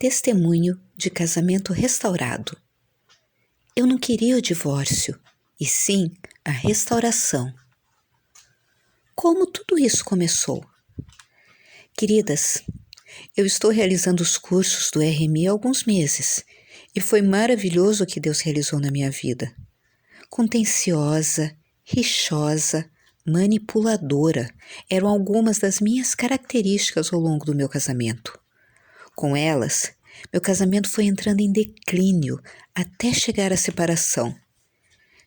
Testemunho de casamento restaurado. Eu não queria o divórcio, e sim a restauração. Como tudo isso começou? Queridas, eu estou realizando os cursos do RMI há alguns meses, e foi maravilhoso o que Deus realizou na minha vida. Contenciosa, rixosa, manipuladora eram algumas das minhas características ao longo do meu casamento. Com elas, meu casamento foi entrando em declínio até chegar à separação.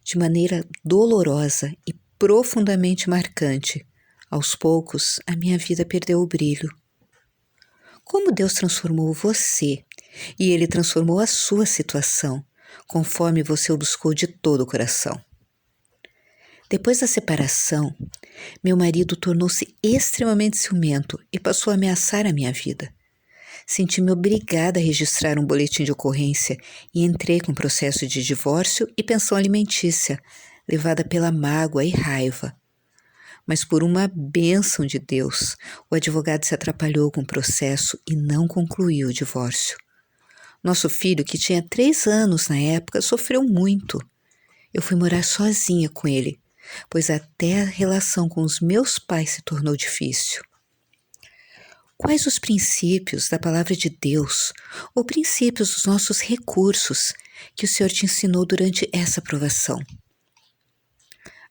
De maneira dolorosa e profundamente marcante, aos poucos a minha vida perdeu o brilho. Como Deus transformou você e Ele transformou a sua situação, conforme você o buscou de todo o coração. Depois da separação, meu marido tornou-se extremamente ciumento e passou a ameaçar a minha vida. Senti-me obrigada a registrar um boletim de ocorrência e entrei com processo de divórcio e pensão alimentícia, levada pela mágoa e raiva. Mas por uma bênção de Deus, o advogado se atrapalhou com o processo e não concluiu o divórcio. Nosso filho, que tinha 3 anos na época, sofreu muito. Eu fui morar sozinha com ele, pois até a relação com os meus pais se tornou difícil. Quais os princípios da palavra de Deus, ou princípios dos nossos recursos que o Senhor te ensinou durante essa provação?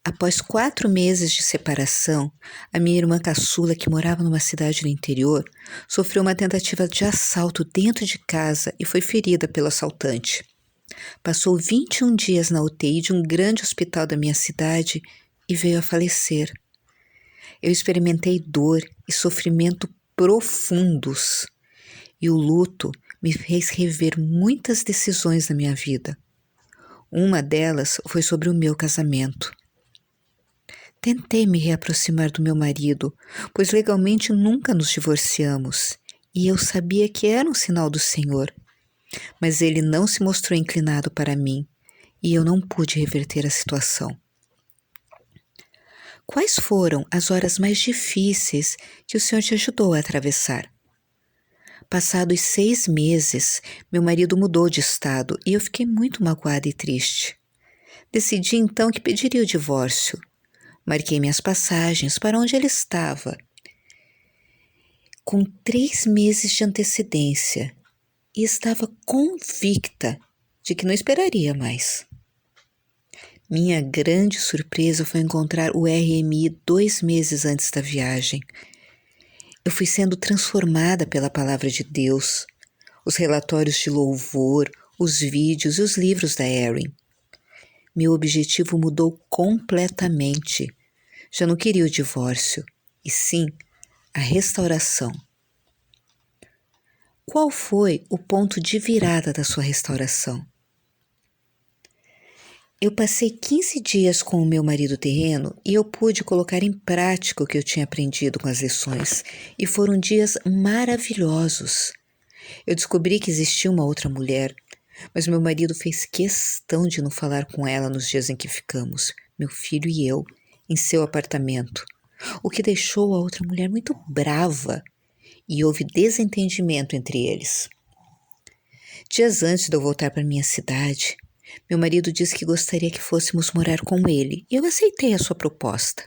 Após 4 meses de separação, a minha irmã caçula, que morava numa cidade no interior, sofreu uma tentativa de assalto dentro de casa e foi ferida pelo assaltante. Passou 21 dias na UTI de um grande hospital da minha cidade e veio a falecer. Eu experimentei dor e sofrimento profundos, e o luto me fez rever muitas decisões na minha vida. Uma delas foi sobre o meu casamento. Tentei me reaproximar do meu marido, pois legalmente nunca nos divorciamos, e eu sabia que era um sinal do Senhor. Mas ele não se mostrou inclinado para mim, e eu não pude reverter a situação. Quais foram as horas mais difíceis que o Senhor te ajudou a atravessar? Passados 6 meses, meu marido mudou de estado e eu fiquei muito magoada e triste. Decidi então que pediria o divórcio. Marquei minhas passagens para onde ele estava, com 3 meses de antecedência, e estava convicta de que não esperaria mais. Minha grande surpresa foi encontrar o RMI 2 meses antes da viagem. Eu fui sendo transformada pela palavra de Deus, os relatórios de louvor, os vídeos e os livros da Erin. Meu objetivo mudou completamente. Já não queria o divórcio, e sim a restauração. Qual foi o ponto de virada da sua restauração? Eu passei 15 dias com o meu marido terreno e eu pude colocar em prática o que eu tinha aprendido com as lições, e foram dias maravilhosos. Eu descobri que existia uma outra mulher, mas meu marido fez questão de não falar com ela nos dias em que ficamos, meu filho e eu, em seu apartamento, o que deixou a outra mulher muito brava e houve desentendimento entre eles. Dias antes de eu voltar para minha cidade, meu marido disse que gostaria que fôssemos morar com ele e eu aceitei a sua proposta.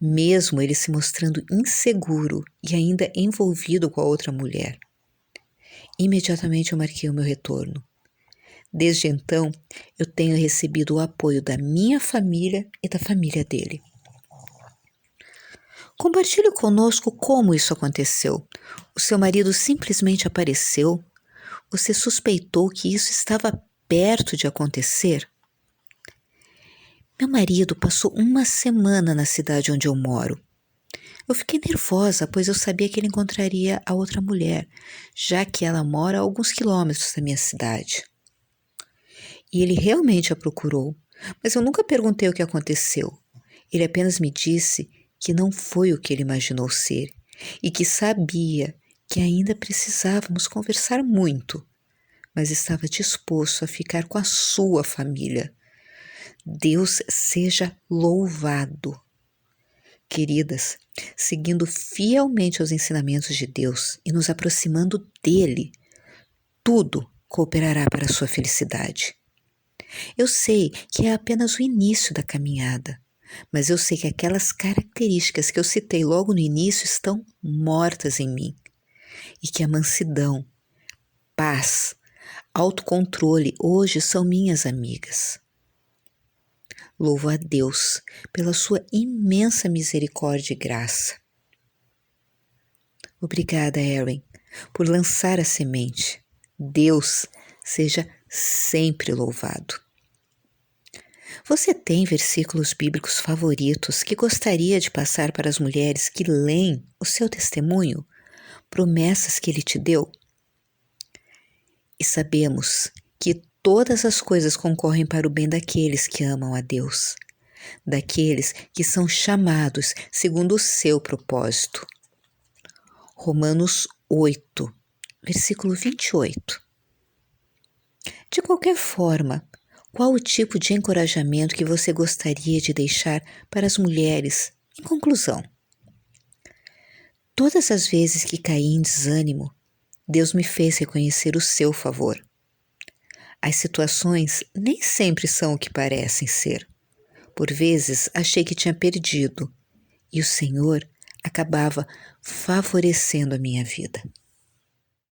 Mesmo ele se mostrando inseguro e ainda envolvido com a outra mulher. Imediatamente eu marquei o meu retorno. Desde então, eu tenho recebido o apoio da minha família e da família dele. Compartilhe conosco como isso aconteceu. O seu marido simplesmente apareceu? Você suspeitou que isso estava perto de acontecer? Meu marido passou 1 semana na cidade onde eu moro. Eu fiquei nervosa, pois eu sabia que ele encontraria a outra mulher, já que ela mora a alguns quilômetros da minha cidade. E ele realmente a procurou, mas eu nunca perguntei o que aconteceu. Ele apenas me disse que não foi o que ele imaginou ser e que sabia que ainda precisávamos conversar muito, mas estava disposto a ficar com a sua família. Deus seja louvado. Queridas, seguindo fielmente aos ensinamentos de Deus e nos aproximando dele, tudo cooperará para a sua felicidade. Eu sei que é apenas o início da caminhada, mas eu sei que aquelas características que eu citei logo no início estão mortas em mim e que a mansidão, paz, autocontrole hoje são minhas amigas. Louvo a Deus pela sua imensa misericórdia e graça. Obrigada, Erin, por lançar a semente. Deus seja sempre louvado. Você tem versículos bíblicos favoritos que gostaria de passar para as mulheres que leem o seu testemunho, promessas que ele te deu? E sabemos que todas as coisas concorrem para o bem daqueles que amam a Deus, daqueles que são chamados segundo o seu propósito. Romanos 8, versículo 28. De qualquer forma, qual o tipo de encorajamento que você gostaria de deixar para as mulheres em conclusão? Todas as vezes que caí em desânimo, Deus me fez reconhecer o seu favor. As situações nem sempre são o que parecem ser. Por vezes achei que tinha perdido e o Senhor acabava favorecendo a minha vida.